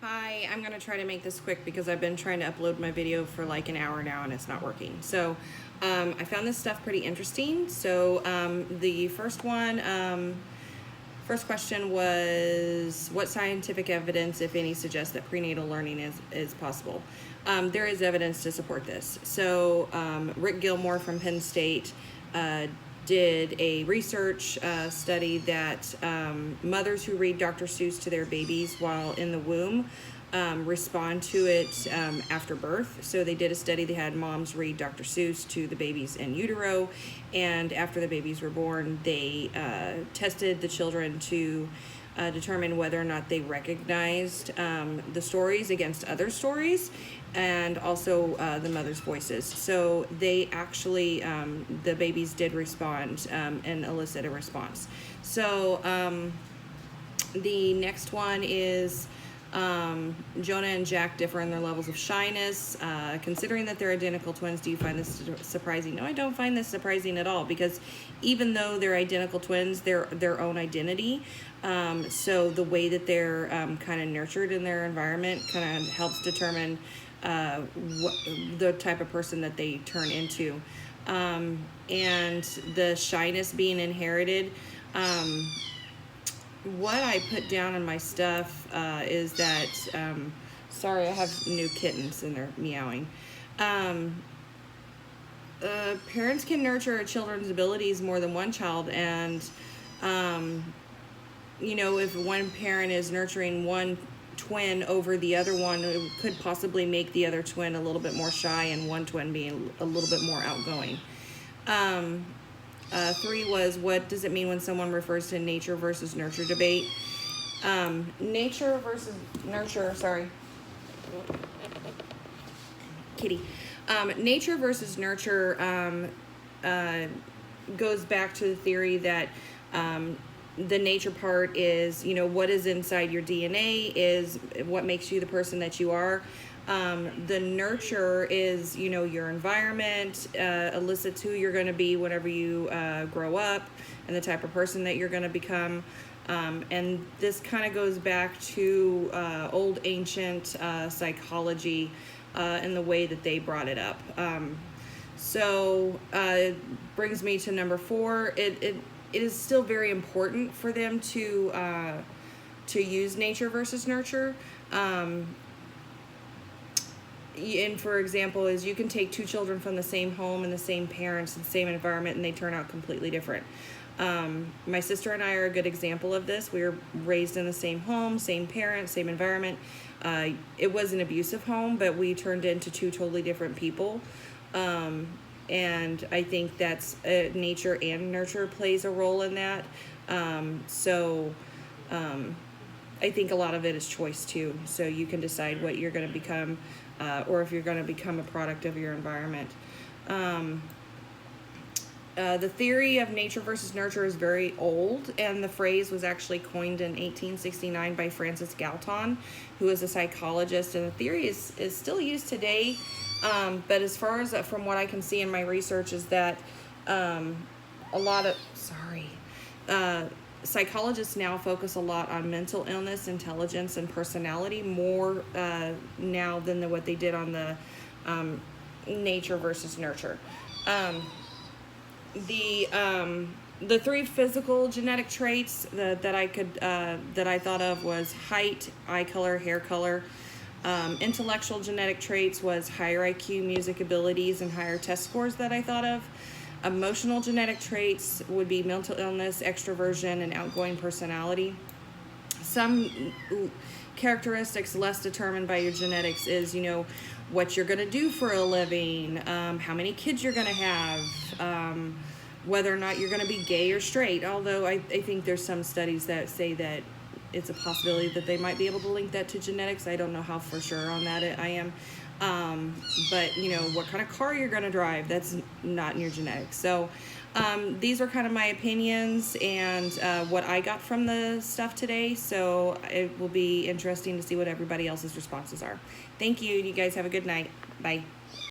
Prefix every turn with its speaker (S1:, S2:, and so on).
S1: Hi, I'm gonna try to make this quick because I've been trying to upload my video for like an hour now and it's not working. So I found this stuff pretty interesting. So the first question was, what scientific evidence, if any, suggests that prenatal learning is possible? There is evidence to support this. So Rick Gilmore from Penn State did a research study that mothers who read Dr. Seuss to their babies while in the womb respond to it after birth. So they did a study. They had moms read Dr. Seuss to the babies in utero, and after the babies were born, they tested the children to determine whether or not they recognized the stories against other stories, and also the mother's voices. So they actually, the babies did respond and elicit a response. So the next one is Jonah and Jack differ in their levels of shyness. Considering that they're identical twins, do you find this surprising? No, I don't find this surprising at all, because even though they're identical twins, they're their own identity. So the way that they're kind of nurtured in their environment kind of helps determine the type of person that they turn into. And the shyness being inherited, what I put down in my stuff is that, sorry, I have new kittens and they're meowing. Parents can nurture a children's abilities more than one child, and you know, if one parent is nurturing one twin over the other one, it could possibly make the other twin a little bit more shy and one twin being a little bit more outgoing. 3 was, what does it mean when someone refers to nature versus nurture debate? Nature versus nurture, sorry. Kitty. Nature versus nurture goes back to the theory that the nature part is, you know, what is inside your DNA is what makes you the person that you are. The nurture is, you know, your environment, elicits who you're going to be whenever you grow up and the type of person that you're going to become. And this kind of goes back to old ancient psychology and the way that they brought it up. So it brings me to number 4. It is still very important for them to use nature versus nurture. And for example, is you can take 2 children from the same home and the same parents and the same environment, and they turn out completely different. My sister and I are a good example of this. We were raised in the same home, same parents, same environment. It was an abusive home, but we turned into 2 totally different people. And I think that's nature and nurture plays a role in that. I think a lot of it is choice too. So you can decide what you're going to become, or if you're going to become a product of your environment. The theory of nature versus nurture is very old, and the phrase was actually coined in 1869 by Francis Galton, who is a psychologist, and the theory is still used today. But as far as from what I can see in my research is that a lot of, psychologists now focus a lot on mental illness, intelligence, and personality more now than what they did on the nature versus nurture. The 3 physical genetic traits that I thought of was height, eye color, hair color. Intellectual genetic traits was higher IQ, music abilities, and higher test scores that I thought of. Emotional genetic traits would be mental illness, extroversion, and outgoing personality. Some characteristics less determined by your genetics is, you know, what you're going to do for a living, how many kids you're going to have, whether or not you're going to be gay or straight, although I think there's some studies that say that it's a possibility that they might be able to link that to genetics. I don't know how for sure on that I am. But, you know, what kind of car you're going to drive, that's not in your genetics. So these are kind of my opinions and what I got from the stuff today. So it will be interesting to see what everybody else's responses are. Thank you. You guys have a good night. Bye.